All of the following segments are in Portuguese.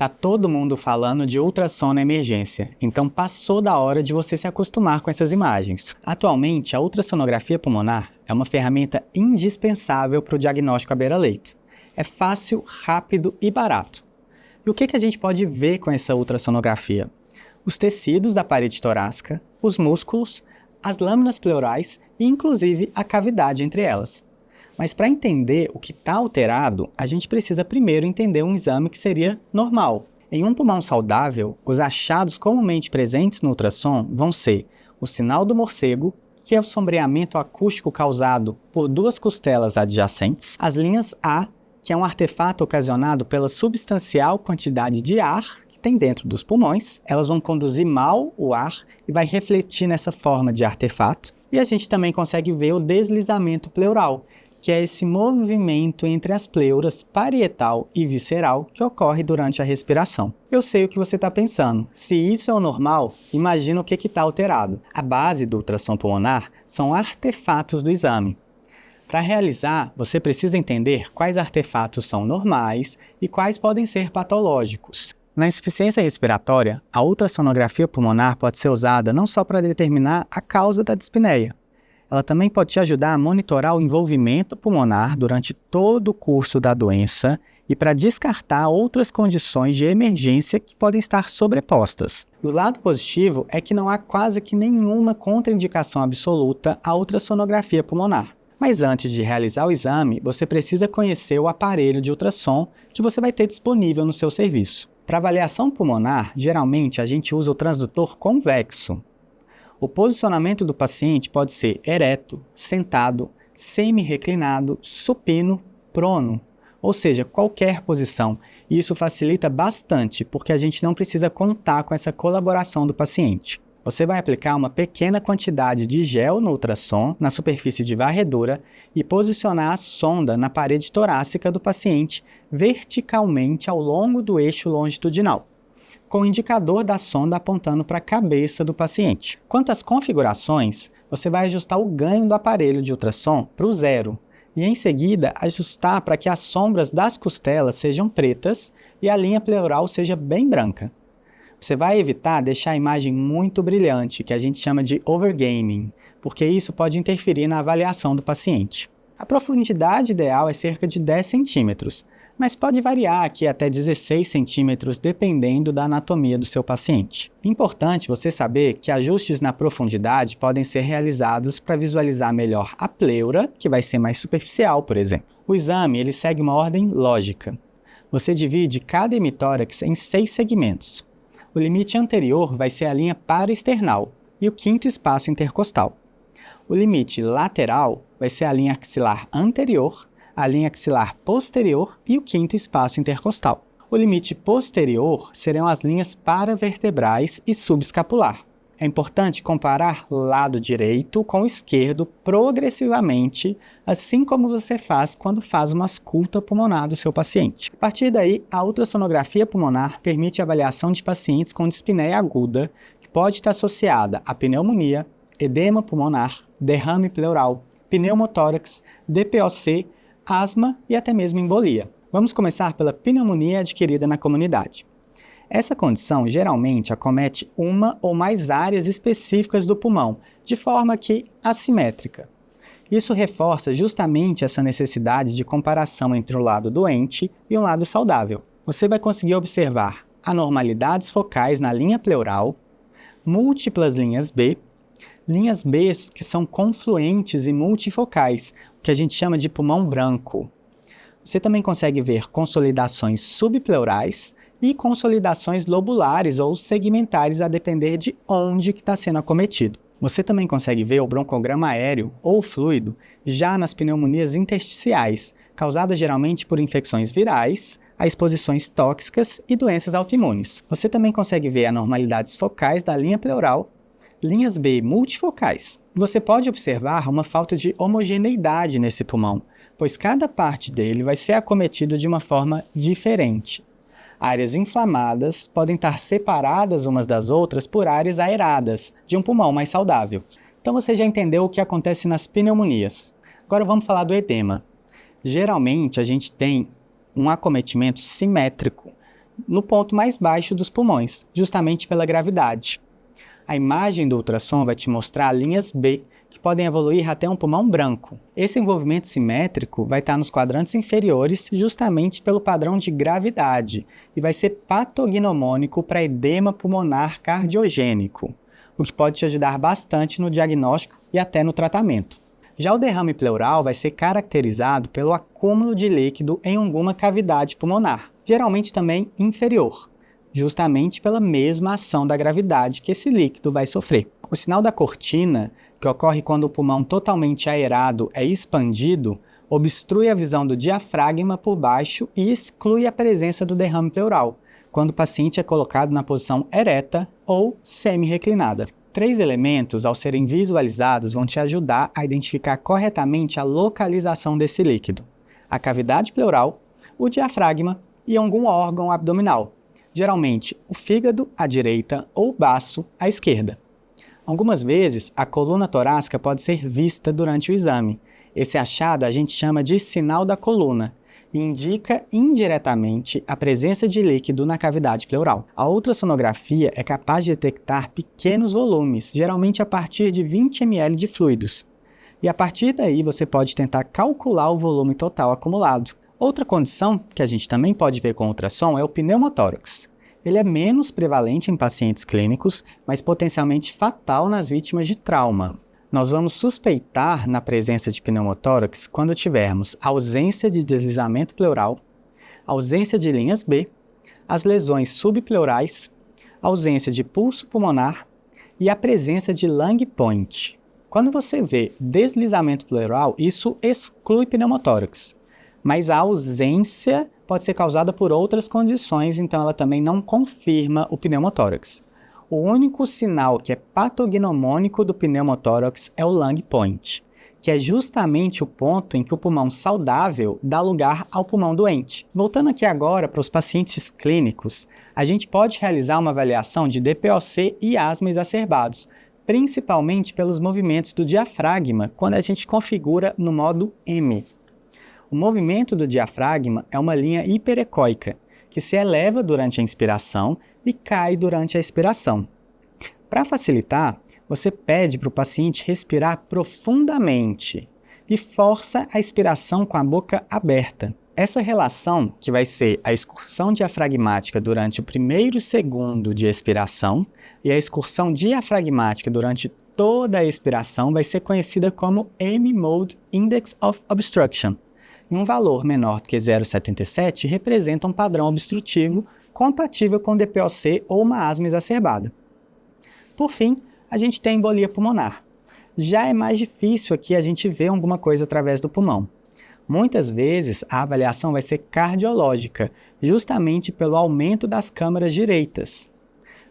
Tá todo mundo falando de ultrassom na emergência, então passou da hora de você se acostumar com essas imagens. Atualmente, a ultrassonografia pulmonar é uma ferramenta indispensável para o diagnóstico à beira-leito. É fácil, rápido e barato. E o que a gente pode ver com essa ultrassonografia? Os tecidos da parede torácica, os músculos, as lâminas pleurais e inclusive a cavidade entre elas. Mas para entender o que está alterado, a gente precisa primeiro entender um exame que seria normal. Em um pulmão saudável, os achados comumente presentes no ultrassom vão ser o sinal do morcego, que é o sombreamento acústico causado por duas costelas adjacentes, as linhas A, que é um artefato ocasionado pela substancial quantidade de ar que tem dentro dos pulmões. Elas vão conduzir mal o ar e vai refletir nessa forma de artefato. E a gente também consegue ver o deslizamento pleural, que é esse movimento entre as pleuras parietal e visceral que ocorre durante a respiração. Eu sei o que você está pensando. Se isso é o normal, imagina o que está alterado. A base do ultrassom pulmonar são artefatos do exame. Para realizar, você precisa entender quais artefatos são normais e quais podem ser patológicos. Na insuficiência respiratória, a ultrassonografia pulmonar pode ser usada não só para determinar a causa da dispneia. Ela também pode te ajudar a monitorar o envolvimento pulmonar durante todo o curso da doença e para descartar outras condições de emergência que podem estar sobrepostas. O lado positivo é que não há quase que nenhuma contraindicação absoluta à ultrassonografia pulmonar. Mas antes de realizar o exame, você precisa conhecer o aparelho de ultrassom que você vai ter disponível no seu serviço. Para avaliação pulmonar, geralmente a gente usa o transdutor convexo. O posicionamento do paciente pode ser ereto, sentado, semi-reclinado, supino, prono, ou seja, qualquer posição. E isso facilita bastante, porque a gente não precisa contar com essa colaboração do paciente. Você vai aplicar uma pequena quantidade de gel no ultrassom, na superfície de varredura, e posicionar a sonda na parede torácica do paciente verticalmente ao longo do eixo longitudinal, com o indicador da sonda apontando para a cabeça do paciente. Quanto às configurações, você vai ajustar o ganho do aparelho de ultrassom para o 0 e, em seguida, ajustar para que as sombras das costelas sejam pretas e a linha pleural seja bem branca. Você vai evitar deixar a imagem muito brilhante, que a gente chama de overgaming, porque isso pode interferir na avaliação do paciente. A profundidade ideal é cerca de 10 centímetros, mas pode variar aqui até 16 centímetros dependendo da anatomia do seu paciente. Importante você saber que ajustes na profundidade podem ser realizados para visualizar melhor a pleura, que vai ser mais superficial, por exemplo. O exame ele segue uma ordem lógica. Você divide cada hemitórax em 6 segmentos. O limite anterior vai ser a linha paraesternal e o quinto espaço intercostal. O limite lateral vai ser a linha axilar anterior, a linha axilar posterior e o quinto espaço intercostal. O limite posterior serão as linhas paravertebrais e subescapular. É importante comparar lado direito com o esquerdo progressivamente, assim como você faz quando faz uma ausculta pulmonar do seu paciente. A partir daí, a ultrassonografia pulmonar permite a avaliação de pacientes com dispneia aguda, que pode estar associada a pneumonia, edema pulmonar, derrame pleural, pneumotórax, DPOC, asma e até mesmo embolia. Vamos começar pela pneumonia adquirida na comunidade. Essa condição geralmente acomete uma ou mais áreas específicas do pulmão, de forma que assimétrica. Isso reforça justamente essa necessidade de comparação entre o lado doente e o lado saudável. Você vai conseguir observar anormalidades focais na linha pleural, múltiplas linhas B que são confluentes e multifocais, que a gente chama de pulmão branco. Você também consegue ver consolidações subpleurais e consolidações lobulares ou segmentares a depender de onde que está sendo acometido. Você também consegue ver o broncograma aéreo ou fluido já nas pneumonias intersticiais, causadas geralmente por infecções virais, a exposições tóxicas e doenças autoimunes. Você também consegue ver anormalidades focais da linha pleural, linhas B multifocais. Você pode observar uma falta de homogeneidade nesse pulmão, pois cada parte dele vai ser acometido de uma forma diferente. Áreas inflamadas podem estar separadas umas das outras por áreas aeradas, de um pulmão mais saudável. Então você já entendeu o que acontece nas pneumonias. Agora vamos falar do edema. Geralmente a gente tem um acometimento simétrico, no ponto mais baixo dos pulmões, justamente pela gravidade. A imagem do ultrassom vai te mostrar linhas B, que podem evoluir até um pulmão branco. Esse envolvimento simétrico vai estar nos quadrantes inferiores justamente pelo padrão de gravidade e vai ser patognomônico para edema pulmonar cardiogênico, o que pode te ajudar bastante no diagnóstico e até no tratamento. Já o derrame pleural vai ser caracterizado pelo acúmulo de líquido em alguma cavidade pulmonar, geralmente também inferior, justamente pela mesma ação da gravidade que esse líquido vai sofrer. O sinal da cortina, que ocorre quando o pulmão totalmente aerado é expandido, obstrui a visão do diafragma por baixo e exclui a presença do derrame pleural, quando o paciente é colocado na posição ereta ou semi-reclinada. 3 elementos, ao serem visualizados, vão te ajudar a identificar corretamente a localização desse líquido: a cavidade pleural, o diafragma e algum órgão abdominal, geralmente o fígado à direita ou o baço à esquerda. Algumas vezes, a coluna torácica pode ser vista durante o exame. Esse achado a gente chama de sinal da coluna e indica indiretamente a presença de líquido na cavidade pleural. A ultrassonografia é capaz de detectar pequenos volumes, geralmente a partir de 20 ml de fluidos. E a partir daí você pode tentar calcular o volume total acumulado. Outra condição que a gente também pode ver com ultrassom é o pneumotórax. Ele é menos prevalente em pacientes clínicos, mas potencialmente fatal nas vítimas de trauma. Nós vamos suspeitar na presença de pneumotórax quando tivermos ausência de deslizamento pleural, ausência de linhas B, as lesões subpleurais, ausência de pulso pulmonar e a presença de lung point. Quando você vê deslizamento pleural, isso exclui pneumotórax, mas a ausência pode ser causada por outras condições, então ela também não confirma o pneumotórax. O único sinal que é patognomônico do pneumotórax é o lung point, que é justamente o ponto em que o pulmão saudável dá lugar ao pulmão doente. Voltando aqui agora para os pacientes clínicos, a gente pode realizar uma avaliação de DPOC e asma exacerbados, principalmente pelos movimentos do diafragma, quando a gente configura no modo M. O movimento do diafragma é uma linha hiperecóica, que se eleva durante a inspiração e cai durante a expiração. Para facilitar, você pede para o paciente respirar profundamente e força a expiração com a boca aberta. Essa relação, que vai ser a excursão diafragmática durante o primeiro segundo de expiração e a excursão diafragmática durante toda a expiração, vai ser conhecida como M-Mode Index of Obstruction. E um valor menor do que 0,77 representa um padrão obstrutivo compatível com DPOC ou uma asma exacerbada. Por fim, a gente tem a embolia pulmonar. Já é mais difícil aqui a gente ver alguma coisa através do pulmão. Muitas vezes a avaliação vai ser cardiológica, justamente pelo aumento das câmaras direitas.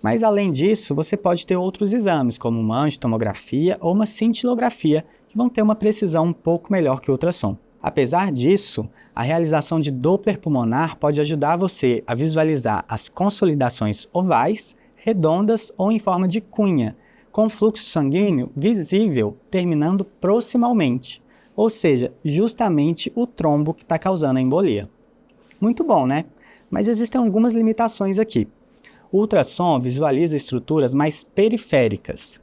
Mas além disso, você pode ter outros exames, como uma angiotomografia ou uma cintilografia, que vão ter uma precisão um pouco melhor que o ultrassom. Apesar disso, a realização de Doppler pulmonar pode ajudar você a visualizar as consolidações ovais, redondas ou em forma de cunha, com fluxo sanguíneo visível terminando proximalmente, ou seja, justamente o trombo que está causando a embolia. Muito bom, né? Mas existem algumas limitações aqui. O ultrassom visualiza estruturas mais periféricas.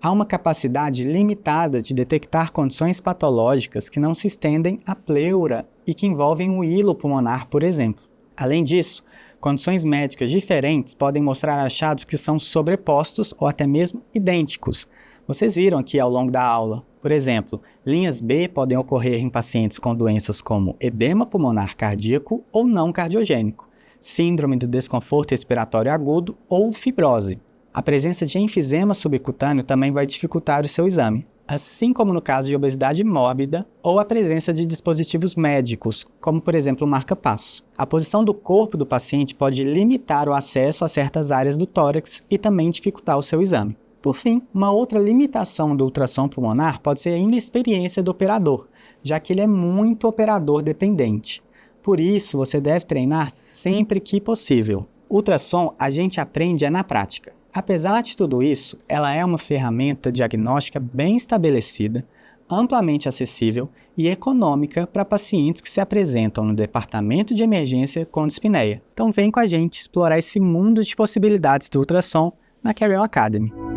Há uma capacidade limitada de detectar condições patológicas que não se estendem à pleura e que envolvem o hilo pulmonar, por exemplo. Além disso, condições médicas diferentes podem mostrar achados que são sobrepostos ou até mesmo idênticos. Vocês viram aqui ao longo da aula. Por exemplo, linhas B podem ocorrer em pacientes com doenças como edema pulmonar cardíaco ou não cardiogênico, síndrome do desconforto respiratório agudo ou fibrose. A presença de enfisema subcutâneo também vai dificultar o seu exame, assim como no caso de obesidade mórbida ou a presença de dispositivos médicos, como por exemplo o marca-passo. A posição do corpo do paciente pode limitar o acesso a certas áreas do tórax e também dificultar o seu exame. Por fim, uma outra limitação do ultrassom pulmonar pode ser a inexperiência do operador, já que ele é muito operador dependente. Por isso, você deve treinar sempre que possível. Ultrassom a gente aprende na prática. Apesar de tudo isso, ela é uma ferramenta diagnóstica bem estabelecida, amplamente acessível e econômica para pacientes que se apresentam no departamento de emergência com dispneia. Então vem com a gente explorar esse mundo de possibilidades do ultrassom na Carell Academy.